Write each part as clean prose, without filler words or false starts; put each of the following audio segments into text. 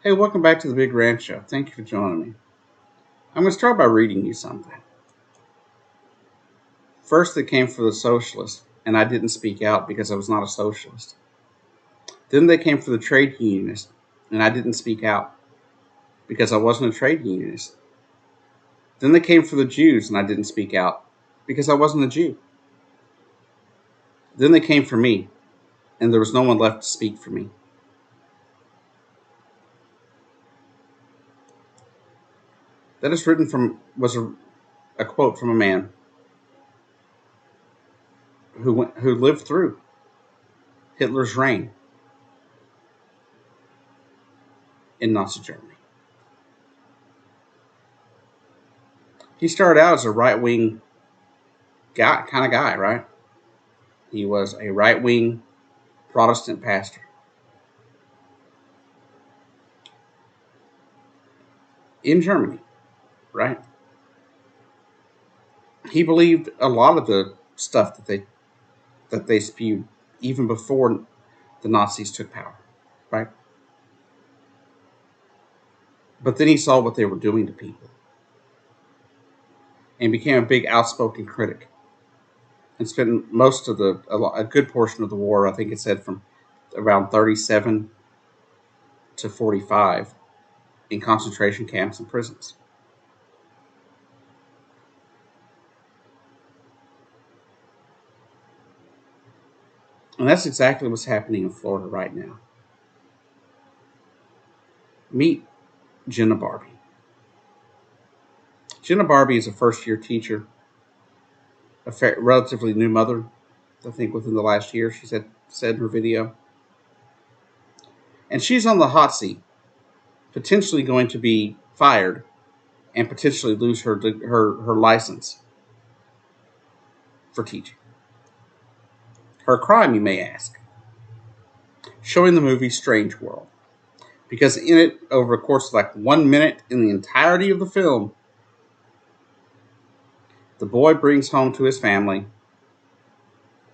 Hey, welcome back to the Big Ranch Show. Thank you for joining me. I'm going to start by reading you something. First, it came from the socialists, and I didn't speak out because I was not a socialist. Then they came for the trade unionists, and I didn't speak out because I wasn't a trade unionist. Then they came for the Jews, and I didn't speak out because I wasn't a Jew. Then they came for me, and there was no one left to speak for me. That is written from was a quote from a man who lived through Hitler's reign in Nazi Germany. He started out as a right-wing kind of guy, right? He was a right-wing Protestant pastor. In Germany, right? He believed a lot of the stuff that they spewed even before the Nazis took power, right? But then he saw what they were doing to people and became a big outspoken critic and spent most of a good portion of the war, I think it said from around 37 to 45 in concentration camps and prisons. And that's exactly what's happening in Florida right now. Meet Jenna Barbie. Jenna Barbie is a first-year teacher, a relatively new mother. I think within the last year, she said in her video. And she's on the hot seat, potentially going to be fired and potentially lose her license for teaching. Her crime, you may ask, showing the movie Strange World. Because in it, over a course of like 1 minute in the entirety of the film, the boy brings home to his family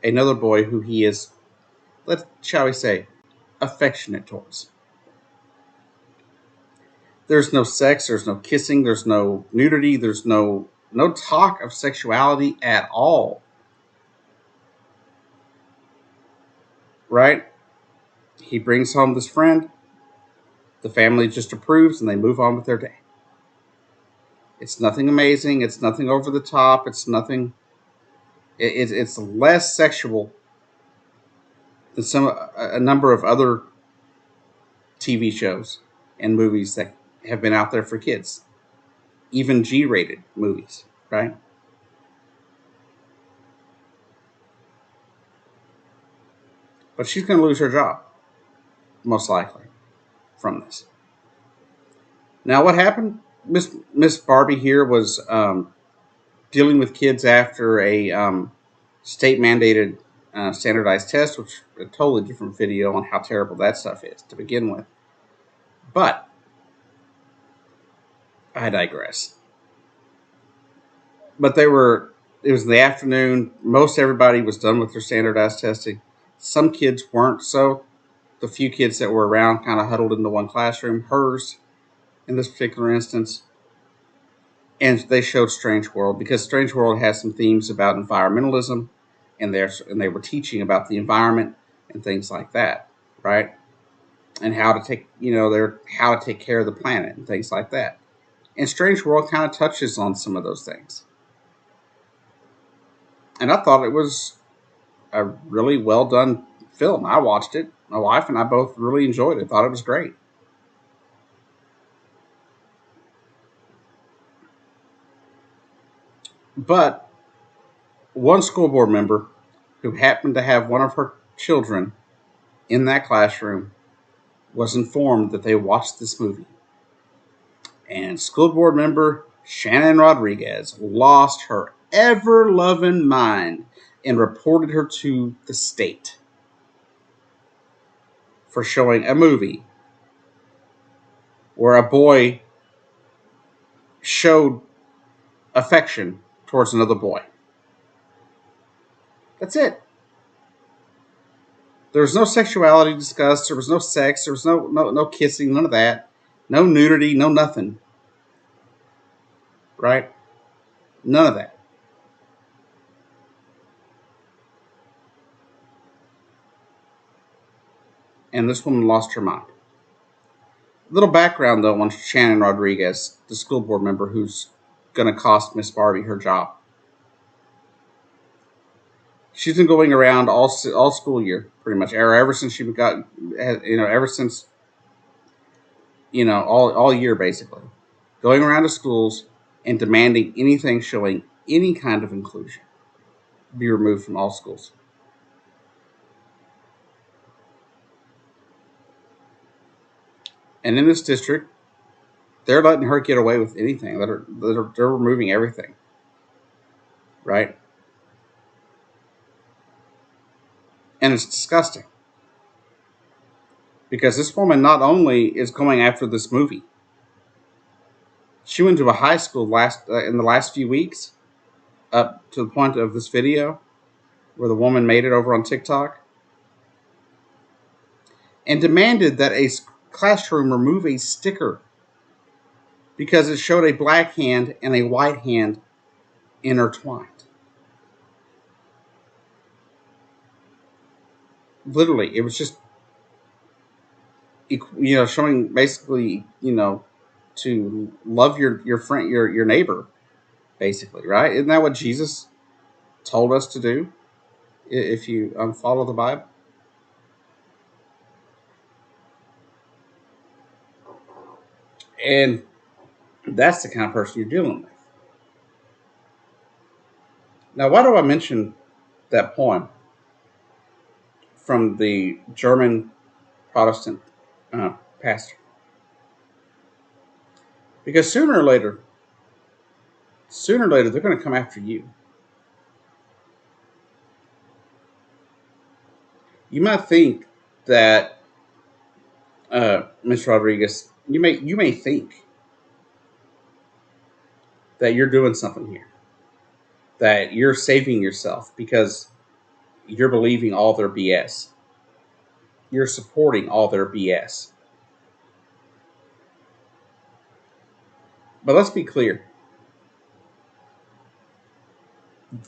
another boy who he is, shall we say, affectionate towards. There's no sex, there's no kissing, there's no nudity, there's no talk of sexuality at all. Right? He brings home this friend, the family just approves, and they move on with their day. It's nothing amazing, it's nothing over the top, it's nothing. It's less sexual than a number of other TV shows and movies that have been out there for kids, even G-rated movies, right? But she's going to lose her job, most likely, from this. Now, what happened? Miss Barbie here was dealing with kids after a state-mandated standardized test, which is a totally different video on how terrible that stuff is to begin with. But I digress. But it was in the afternoon. Most everybody was done with their standardized testing. Some kids weren't, so the few kids that were around kind of huddled into one classroom, hers in this particular instance. And they showed Strange World because Strange World has some themes about environmentalism, and they were teaching about the environment and things like that, right? And how to take care of the planet and things like that. And Strange World kind of touches on some of those things. And I thought it was a really well done film. I watched it. My wife and I both really enjoyed it. Thought it was great. But one school board member who happened to have one of her children in that classroom was informed that they watched this movie. And school board member Shannon Rodriguez lost her ever-loving mind and reported her to the state for showing a movie where a boy showed affection towards another boy. That's it. There was no sexuality discussed. There was no sex. There was no kissing. None of that. No nudity, no nothing, right? None of that. And this woman lost her mind. Little background though on Shannon Rodriguez, the school board member who's going to cost Miss Barbie her job. She's been going around all school year, pretty much, ever since she got, ever since all year basically, going around to schools and demanding anything showing any kind of inclusion be removed from all schools. And in this district, they're letting her get away with anything. They're removing everything, right? And it's disgusting because this woman not only is going after this movie, she went to a high school in the last few weeks, up to the point of this video where the woman made it over on TikTok, and demanded that a classroom remove a sticker because it showed a black hand and a white hand intertwined. Literally, it was just showing basically to love your friend, your neighbor, basically, right? Isn't that what Jesus told us to do? If you follow the Bible, and that's the kind of person you're dealing with. Now, why do I mention that poem from the German Protestant pastor? Because sooner or later, they're going to come after you. You might think that, Ms. Rodriguez, you may think that you're doing something here, that you're saving yourself because you're believing all their BS. You're supporting all their BS. But let's be clear,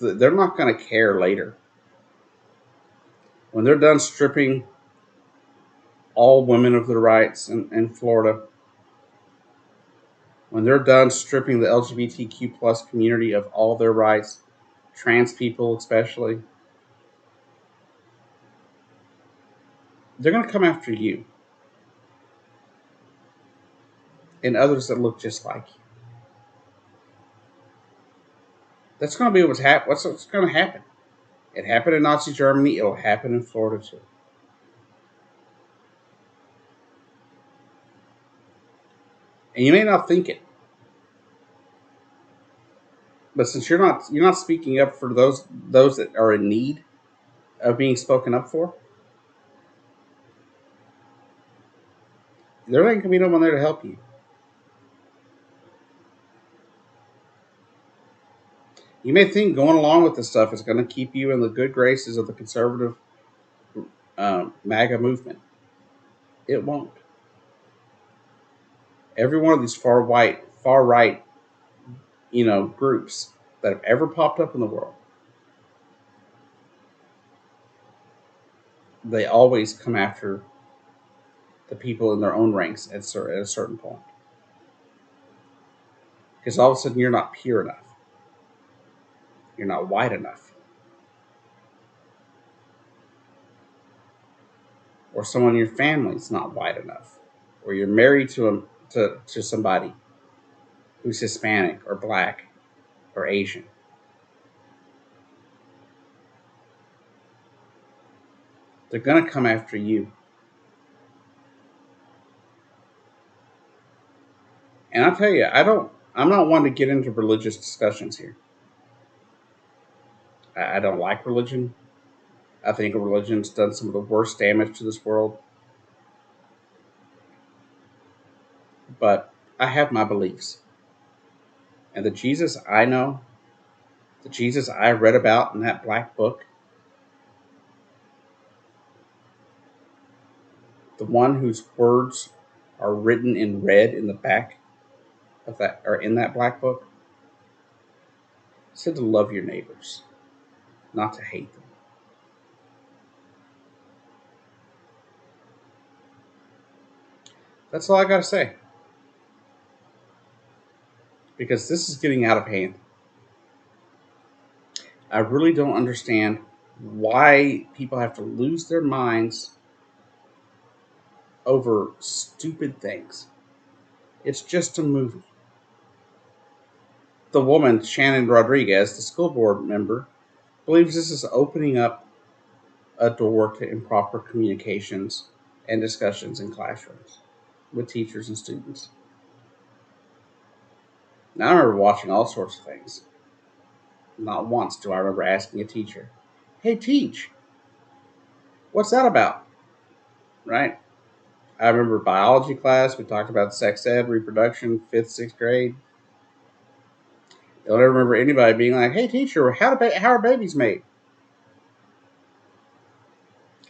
they're not going to care later. When they're done stripping all women of their rights in Florida, when they're done stripping the LGBTQ plus community of all their rights, trans people especially, they're going to come after you and others that look just like you. That's going to be what's going to happen. It happened in Nazi Germany. It'll happen in Florida too. And you may not think it, but since you're not speaking up for those that are in need of being spoken up for, there ain't gonna be no one there to help you. You may think going along with this stuff is going to keep you in the good graces of the conservative MAGA movement. It won't. Every one of these far right, groups that have ever popped up in the world, they always come after the people in their own ranks at a certain point. Because all of a sudden you're not pure enough. You're not white enough. Or someone in your family is not white enough. Or you're married to somebody who's Hispanic or black or Asian. They're going to come after you. And I'll tell you, I'm not one to get into religious discussions here. I don't like religion. I think religion's done some of the worst damage to this world. But I have my beliefs. And the Jesus I know, the Jesus I read about in that black book, the one whose words are written in red in the back of that, or in that black book. It said to love your neighbors, not to hate them. That's all I got to say. Because this is getting out of hand. I really don't understand why people have to lose their minds over stupid things. It's just a movie. The woman, Shannon Rodriguez, the school board member, believes this is opening up a door to improper communications and discussions in classrooms with teachers and students. Now, I remember watching all sorts of things. Not once do I remember asking a teacher, "Hey, teach, what's that about?" Right? I remember biology class. We talked about sex ed, reproduction, fifth, sixth grade. I don't ever remember anybody being like, "Hey, teacher, how are babies made?"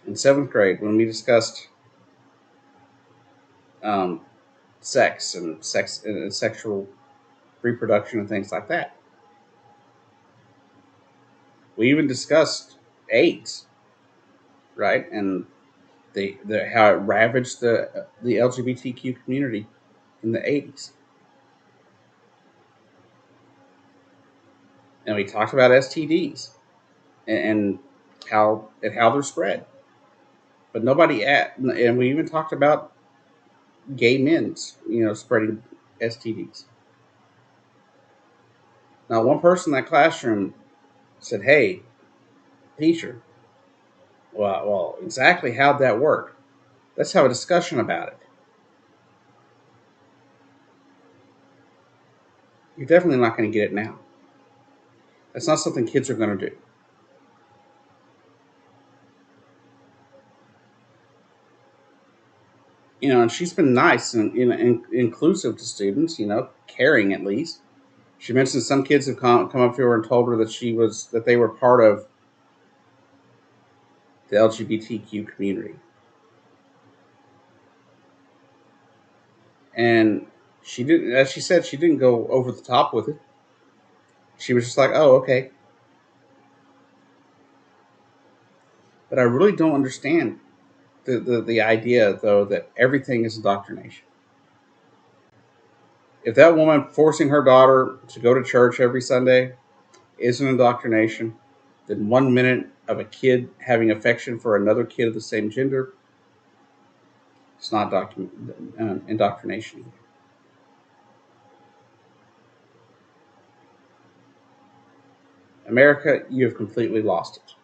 In seventh grade, when we discussed um, sex and sexual reproduction and things like that, we even discussed AIDS, right? And the how it ravaged the LGBTQ community in the 80s. And we talked about STDs and how they're spread. But and we even talked about gay men's, spreading STDs. Now, one person in that classroom said, "Hey, teacher, well, exactly how'd that work? Let's have a discussion about it." You're definitely not going to get it now. That's not something kids are going to do. And she's been nice and inclusive to students, caring at least. She mentioned some kids have come up to her and told her that they were part of the LGBTQ community, and she didn't. As she said, she didn't go over the top with it. She was just like, "Oh, okay." But I really don't understand the idea, though, that everything is indoctrination. If that woman forcing her daughter to go to church every Sunday is an indoctrination, then 1 minute of a kid having affection for another kid of the same gender, it's not indoctrination. America, you have completely lost it.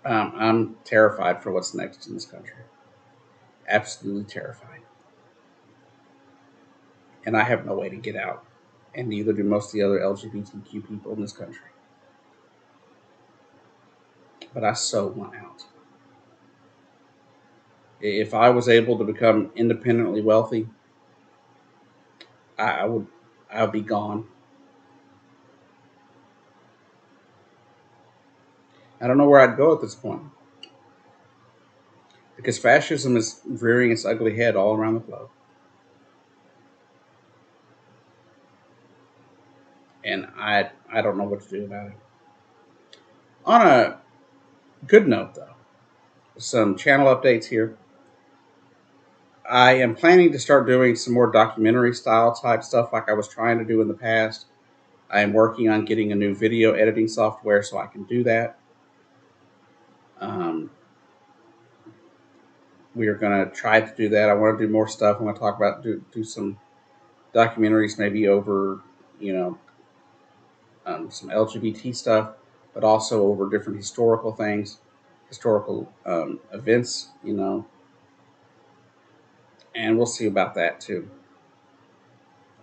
I'm terrified for what's next in this country. Absolutely terrified. And I have no way to get out. And neither do most of the other LGBTQ people in this country. But I so want out. If I was able to become independently wealthy, I would I would be gone. I don't know where I'd go at this point. Because fascism is rearing its ugly head all around the globe. And I don't know what to do about it. On a good note, though, some channel updates here. I am planning to start doing some more documentary style type stuff like I was trying to do in the past. I am working on getting a new video editing software so I can do that. Um, we are going to try to do that. I want to do more stuff. I want to talk about do some documentaries, maybe over you know some LGBT stuff, but also over different historical things, historical events. And we'll see about that too.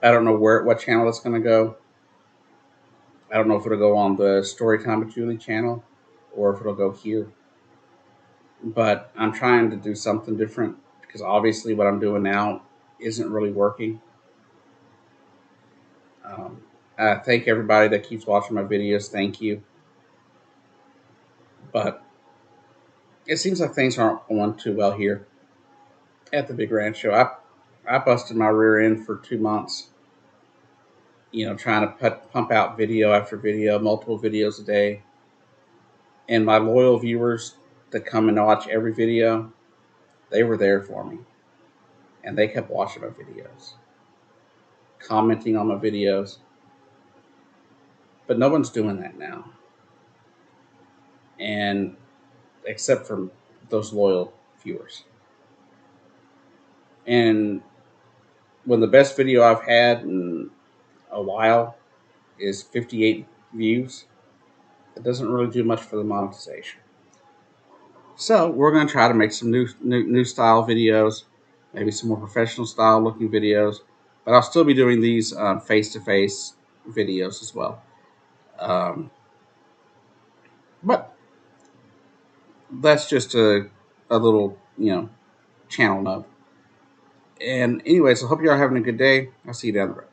I don't know what channel it's going to go. I don't know if it'll go on the Storytime with Julie channel or if it'll go here. But I'm trying to do something different because obviously what I'm doing now isn't really working. Um, I thank everybody that keeps watching my videos. Thank you. But it seems like things aren't going too well here at the Big Ranch Show. I busted my rear end for 2 months, trying to pump out video after video, multiple videos a day. And my loyal viewers that come and watch every video, they were there for me. And they kept watching my videos, commenting on my videos. But no one's doing that now. And except for those loyal viewers. And when the best video I've had in a while is 58 views, it doesn't really do much for the monetization. So we're going to try to make some new style videos, maybe some more professional style looking videos, but I'll still be doing these face to face videos as well. But that's just a little channel note. And anyways, I hope you are having a good day. I'll see you down the road.